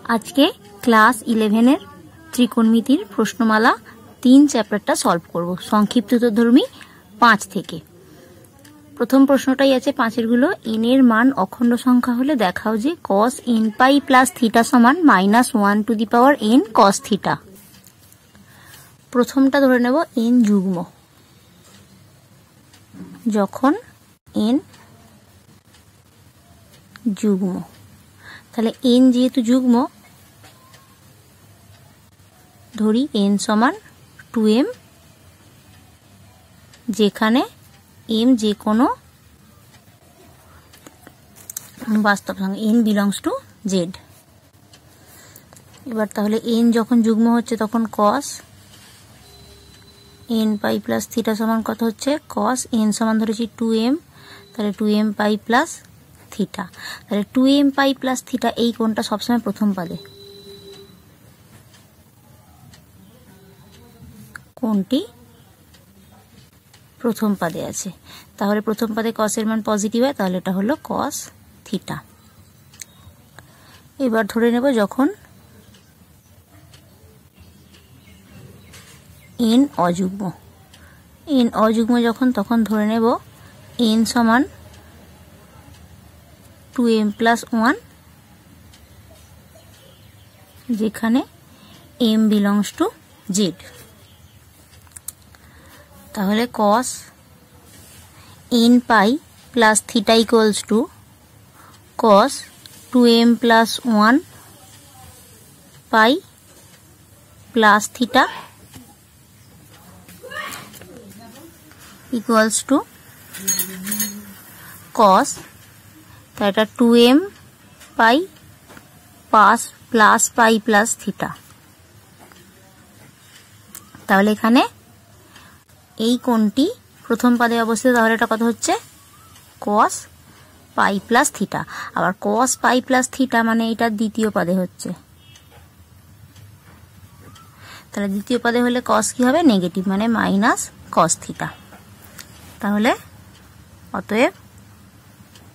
आज के class 11 त्रिकोणमितिर प्रश्नमाला 3 चैप्टारটা solve করব সংক্ষিপ্ত উত্তরধর্মী 5 থেকে। প্রথম প্রশ্নটাই আছে 5 এর গুলো n এর মান অখণ্ড সংখ্যা হলে দেখাও যে cos n pi plus theta সমান -1 to the power n cos theta. প্রথমটা ধরে নেব n যুগ্ম, যখন n যুগ্ম তাহলে n যেহেতু যুগ্ম ধরি n সমান 2m, যেখানে m যে কোনো বাস্তব সংখ্যা n বিলংস টু z। এবার তাহলে n যখন যুগ্ম হচ্ছে তখন cos n pi plus theta সমান কত হচ্ছে cos n সমান ধরেছি 2m, তাহলে 2m পাই প্লাস থিটা। তাহলে 2m পাই প্লাস থিটা এই কোণটা সবসময় প্রথম পাদে, কোণটি প্রথম পাদে আছে, তাহলে প্রথম পাদে cos এর মান পজিটিভ হয়, তাহলে এটা হলো cos থিটা। এবার ধরে নেব যখন n অযুগ্ম, n অযুগ্ম যখন তখন ধরে নেব n সমান 2m প্লাস 1, যেখানে m বিলংস টু z। তাহলে cos n pi plus theta equals to cos 2m plus 1 pi plus theta equals to cos, তাই এটা 2m পাই প্লাস পাই প্লাস থিটা। তাহলে এখানে এই কোণটি প্রথম পাদে অবস্থিত, তাহলে এটা কত হচ্ছে cos পাই প্লাস থিটা। আবার cos পাই প্লাস থিটা মানে এটা দ্বিতীয় পাদে হচ্ছে, তাহলে দ্বিতীয় পাদে হলে cos কি হবে নেগেটিভ, মানে মাইনাস cos থিটা। তাহলে অতএব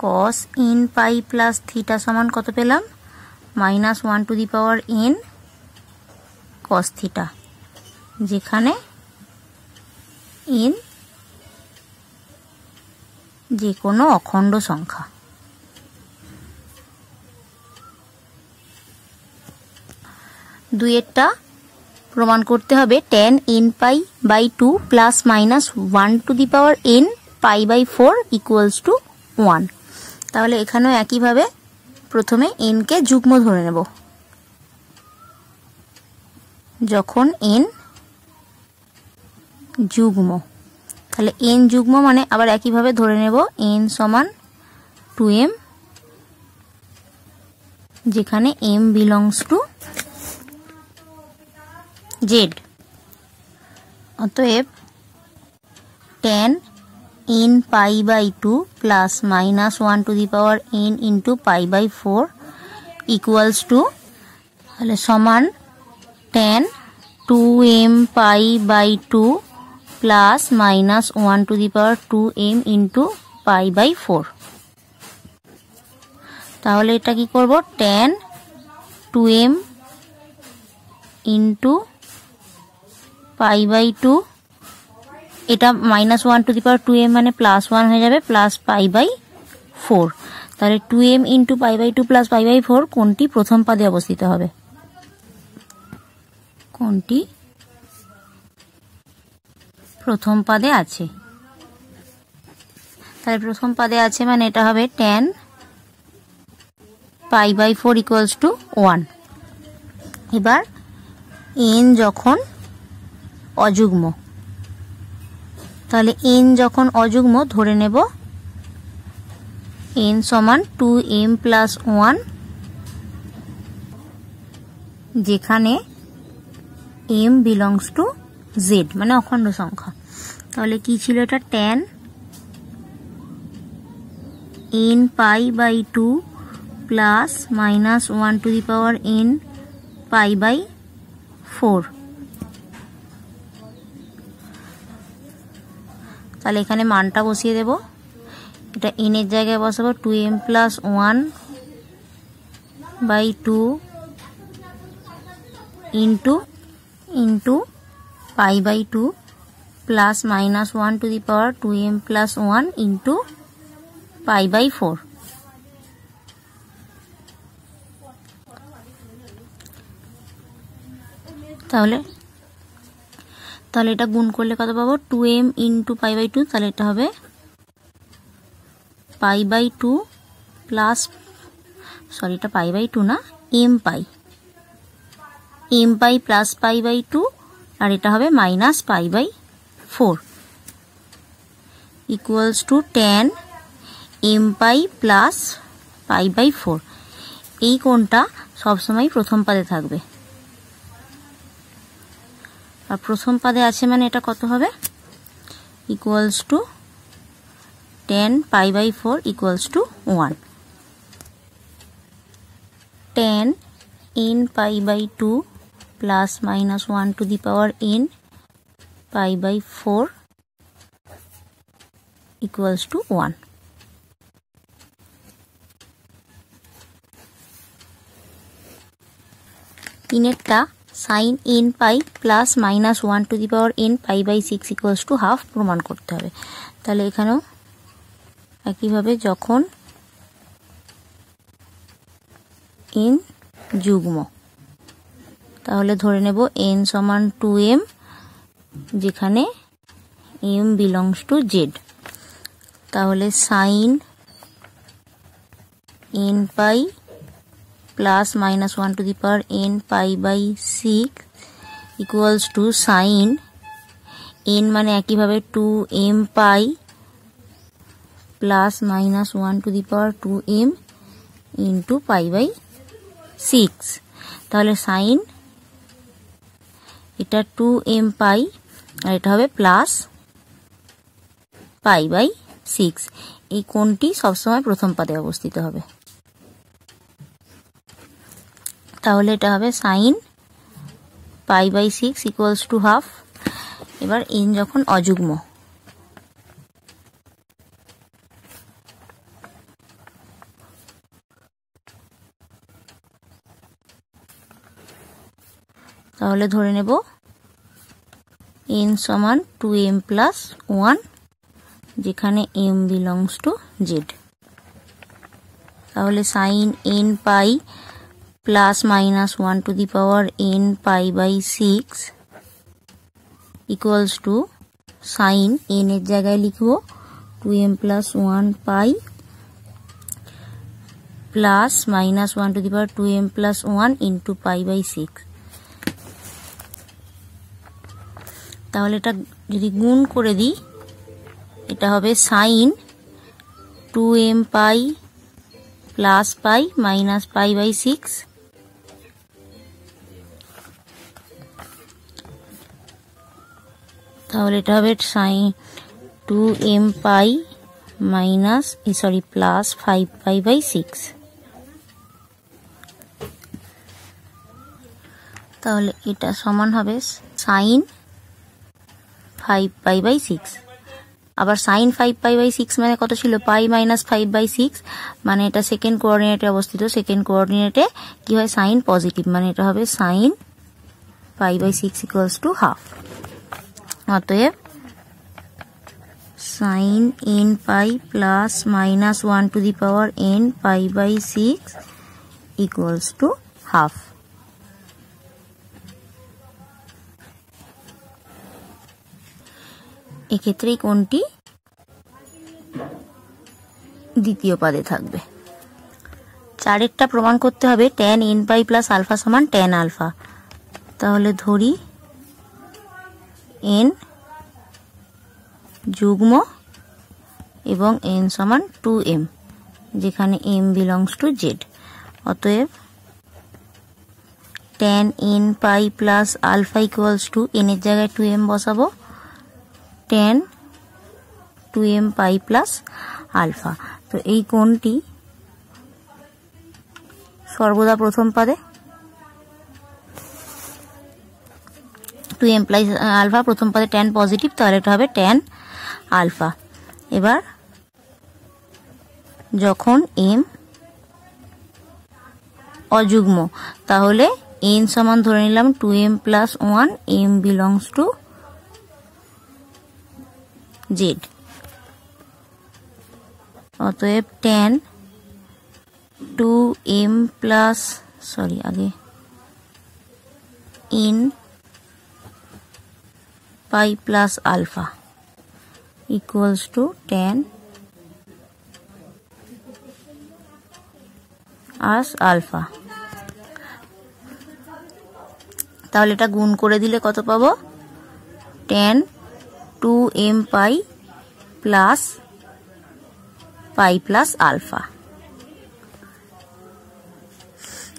cos n pi plus theta সমান কত পেলাম -1 to the power n cos theta, যেখানে n যে কোনো অখণ্ড সংখ্যা। দুইয়েরটা প্রমাণ করতে হবে tan n pi by 2 plus minus 1 to the power n pi by 4 equals to 1। তাহলে এখানেও একইভাবে প্রথমে n কে যুগ্ম ধরে নেব, যখন n যুগ্ম, তাহলে n যুগ্ম মানে আবার একইভাবে ধরে নেব n সমান 2m, যেখানে m বিলংস টু z। অতএব tan n pi by 2 plus -1 to the power n into pi by 4 equals to, তাহলে সমান tan 2m pi by 2 plus -1 to the power 2m into pi by 4। তাহলে এটা কি করব tan 2m into pi by 2, এটা -1 to the power 2m মানে +1 হয়ে যাবে, প্লাস পাই বাই 4। তাহলে 2m into pi by 2 plus pi by 4 কোনটি প্রথম পাদে অবস্থিত হবে, কোনটি প্রথম পাদে আছে। তাহলে প্রথম পাদে আছে মানে এটা হবে tan pi by 4 equals to 1। এবার n যখন অযুগ্ম, তাহলে n যখন অযুগ্ম ধরে নেব n সমান 2m প্লাস 1, যেখানে m বিলংস টু z মানে অখণ্ড সংখ্যা। তাহলে কি ছিল এটা tan n pi by 2 plus -1 to the power n pi by 4। তাহলে এখানে মানটা বসিয়ে দেব, এটা n এর জায়গায় বসাবো 2m plus 1 by 2 into pi by 2 plus minus 1 to the power 2m plus 1 into pi by 4। তাহলে এটা গুণ করলে কত পাবো? 2m ইন্টু পাই বাই 2, তাহলে এটা হবে পাই বাই 2 প্লাস, সরি এটা পাই বাই 2 না, m pi plus pi by 2, আর এটা হবে minus pi by 4 equals to tan m pi plus pi by 4। এই কোণটা সবসময় প্রথম পাদে থাকবে, আর প্রথম পাদে আছে মানে এটা কত হবে? Equals to tan pi by 4 equals to 1। tan n pi by 2 plus minus 1 to the power n pi by 4 equals to 1। তিনেরটা sine n pi plus minus 1 to the power n pi by 6 equals to half প্রমাণ করতে হবে। তাহলে এখানেও একইভাবে যখন n যুগ্ম, তাহলে ধরে নেব n সমান 2m, যেখানে m বিলংস টু z। তাহলে sine n pi plus minus 1 to the power n pi by 6 equals to sine n মানে একইভাবে 2m pi plus minus 1 to the power 2m into pi by 6। তাহলে sign এটা 2m পাই আর এটা হবে plus pi by 6। এই কোণটি সবসময় প্রথম পাদে অবস্থিত হবে, তাহলে এটা হবে sine pi by 6 equals to half. এবার n যখন অযুগ্ম, তাহলে ধরে নেব n সমান 2m প্লাস 1, যেখানে m বিলংস টু z। তাহলে sine n pi plus minus 1 to the power n pi by 6 equals to sine n এর জায়গায় লিখব 2m plus 1 pi plus minus 1 to the power 2m plus 1 into pi by 6। তাহলে এটা যদি গুণ করে দিই, এটা হবে sine 2m pi plus pi minus pi by 6 তাহলে এটা হবে sine 2m pi minus plus 5 pi by 6। তাহলে এটা সমান হবে সাইন 5 পাই বাই 6। আবার সাইন 5 পাই বাই 6 মানে কত ছিল? পাই মাইনাস 5 বাই 6, মানে এটা সেকেন্ড কোঅর্ডিনেটে অবস্থিত। সেকেন্ড কোঅর্ডিনেটে কি হয়? সাইন পজিটিভ, মানে এটা হবে sine pi by 6 equals to half. অতএব sine n pi plus minus 1 to the power n pi by 6 equals to half. এক্ষেত্রে এই কোণটি দ্বিতীয় পাদে থাকবে। চারেরটা প্রমাণ করতে হবে tan n pi plus alpha সমান tan আলফা। তাহলে ধরি n যুগ্ম এবং n সমান 2m, যেখানে m বিলংস টু z। অতএব tan n pi plus alpha equals to, n এর জায়গায় 2m বসাবো, tan 2m pi plus alpha. তো এই কোণটি সর্বদা প্রথম পাদে, 2m প্লাস আলফা প্রথম পাদে tan পজিটিভ, তাহলে এটা হবে tan আলফা। এবার যখন m অযুগ্ম, তাহলে n সমান ধরে নিলাম 2m + 1, m belongs to z। অতএব tan 2m plus n pi plus alpha equals to tan as alpha। তাহলে এটা গুণ করে দিলে কত পাবো? tan 2m pi plus pi plus alpha।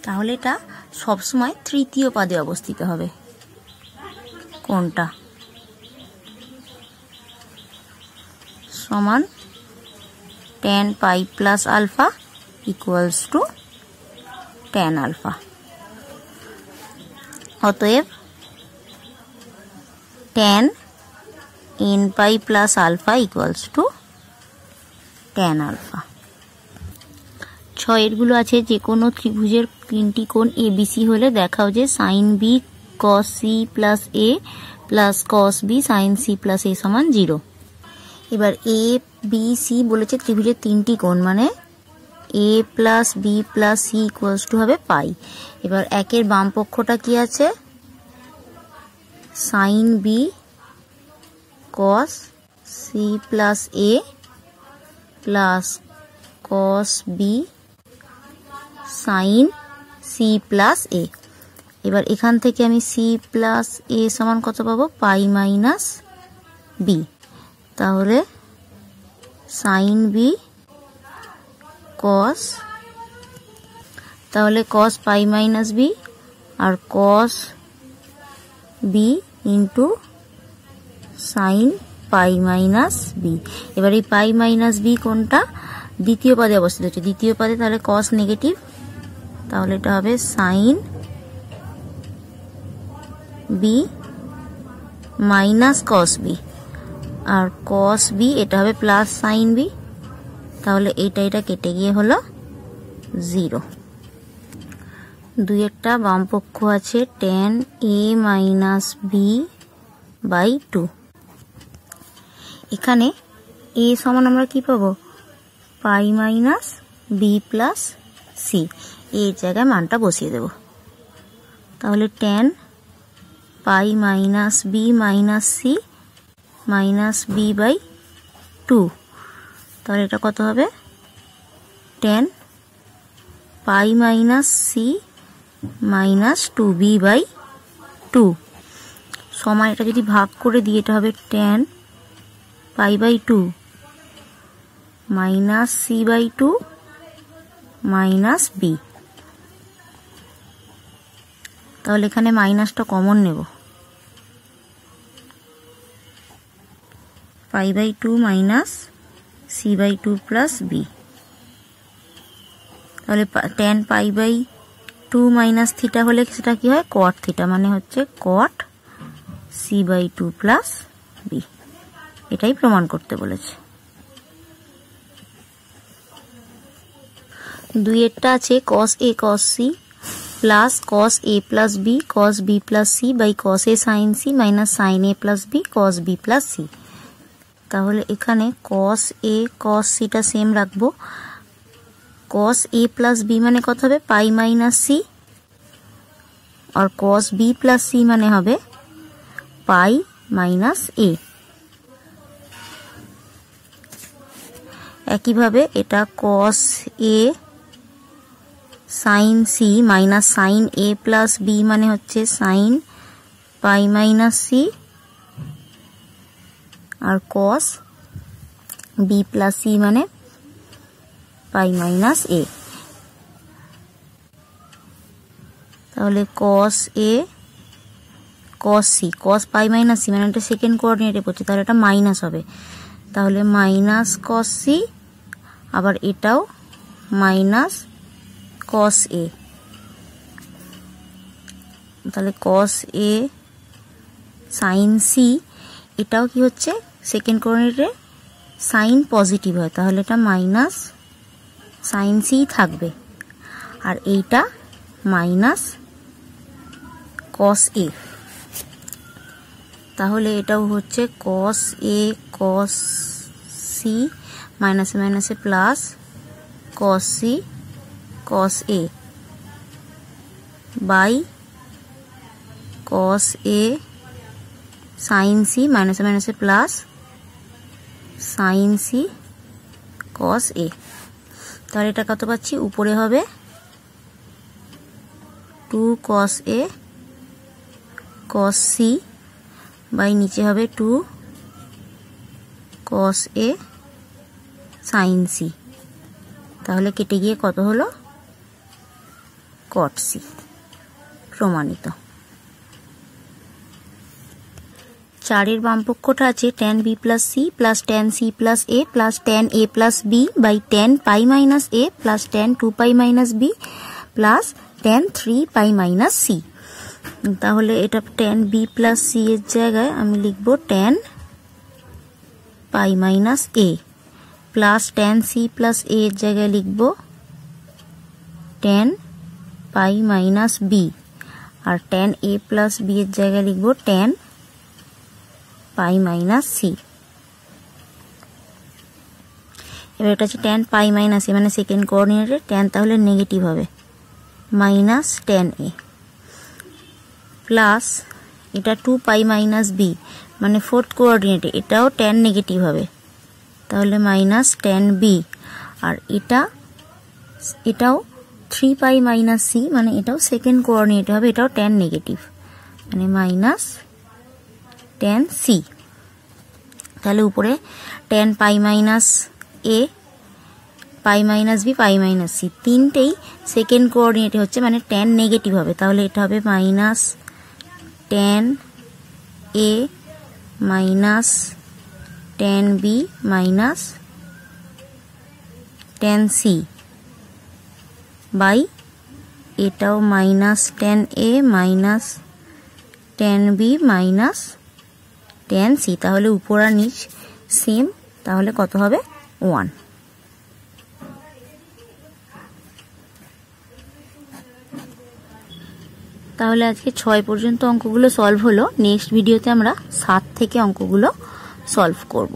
তাহলে এটা সবসময় তৃতীয় পদে অবস্থিত হবে। কোনটা? সমান tan pi plus alpha equals to tan alpha। অতএব tan n pi plus alpha equals to tan alpha। 6 এরগুলো আছে যে কোনো ত্রিভুজের তিনটি কোণ ABC হলে দেখাও যে sin b cos c plus a plus cos b sin c plus a সমান 0। এবার a b c বলেছে ত্রিভুজের তিনটি কোণ, মানে a plus b plus c equals to হবে পাই। এবার একের বাম পক্ষটা কি আছে? sin b cos c plus a plus cos b sin c plus a। এবার এখান থেকে আমি c plus a সমান কত পাবো? Pi minus b। তাহলে sin b cos, তাহলে cos পাই মাইনাস b আর cos b ইন্টু sin পাই মাইনাস b। এবার এই পাই মাইনাস b কোনটা? দ্বিতীয় পদে অবস্থিত হচ্ছে। দ্বিতীয় পদে তাহলে cos নেগেটিভ, তাহলে এটা হবে sin b minus cos b, আর cos b এটা হবে প্লাস sin b, তাহলে এটা কেটে গিয়ে হলো 0। দুইয়েরটা বাম পক্ষ আছে tan a minus b by 2। এখানে a সমান আমরা কি পাবো? Pi minus b plus c। এর জায়গায় মানটা বসিয়ে দেব। তাহলে tan pi minus b minus c minus b by 2। তাহলে এটা কত হবে? tan pi minus c minus 2b by 2 সমান, এটা যদি ভাগ করে দিই এটা হবে tan pi by 2 minus c by 2 minus b। তাহলে এখানে মাইনাসটা কমন নেব, pi by 2 minus c by 2 plus b। তাহলে tan pi by 2 minus theta হলে সেটা কি হয়? cot থিটা, মানে হচ্ছে cot c by 2 plus b। এটাই প্রমাণ করতে বলেছে। দুইয়েরটা আছে cos a cos c plus cos a plus b cos b plus c by cos a sin c minus sin a plus b cos b plus c। তাহলে এখানে cos a cos c টা same রাখবো। cos a plus b মানে কত হবে? Pi minus c, আর cos b plus c মানে হবে পাই মাইনাস a। একইভাবে এটা cos a sin c minus sin a plus b মানে হচ্ছে sin পাই মাইনাস c, আর cos b প্লাস c মানে পাই মাইনাস a। তাহলে cos a cos c cos pi minus c মানে এটা সেকেন্ড কোঅর্ডিনেটে পড়ছে, তাহলে এটা মাইনাস হবে। তাহলে মাইনাস cos c, আবার এটাও মাইনাস cos a। তাহলে cos a sin c এটাও কি হচ্ছে? সেকেন্ড কোঅর্ডিনেটে সাইন পজিটিভ হয়, তাহলে এটা মাইনাস sin c থাকবে, আর এইটা মাইনাস cos a, তাহলে এটাও হচ্ছে cos a cos c মাইনাসে মাইনাসে plus cos c cos a by cos a sin c মাইনাসে মাইনাসে plus sin c cos a। তাহলে এটা কত পাচ্ছি, উপরে হবে 2 cos a cos c by নিচে হবে 2 cos a sin c, তাহলে কেটে গিয়ে কত হলো cot c, প্রমাণিত। 4 এর বামপক্ষটা আছে tan b plus c plus tan c plus a plus tan a plus b by tan pi minus a plus tan 2 pi minus b plus tan 3 pi minus c। তাহলে এটা tan b plus c এর জায়গায় আমি লিখব tan pi minus a plus tan c plus a এর জায়গায় লিখব tan pi minus b R tan a plus b এর জায়গায় লিখব tan pi minus c। এবার এটা হচ্ছে tan pi minus a মানে সেকেন্ড কোঅর্ডিনেটে tan তাহলে নেগেটিভ হবে মাইনাস tan a প্লাস এটা 2 pi minus b মানে ফোর্থ কোঅর্ডিনেটে এটাও tan নেগেটিভ হবে তাহলে মাইনাস tan b আর এটাও 3 pi minus c মানে এটাও সেকেন্ড কোঅর্ডিনেটে হবে এটাও tan নেগেটিভ মানে মাইনাস tan c। তাহলে উপরে tan pi minus a pi minus b pi minus c তিনটেই সেকেন্ড কোঅর্ডিনেটে হচ্ছে মানে tan নেগেটিভ হবে তাহলে এটা হবে minus tan a minus tan b minus tan c by এটাও minus tan a minus tan b minus tan c, তাহলে উপর আর নিচ সেম তাহলে কত হবে 1। তাহলে আজকে 6 পর্যন্ত অঙ্কগুলো সলভ হলো। নেক্সট ভিডিওতে আমরা 7 থেকে অঙ্কগুলো সলভ করব।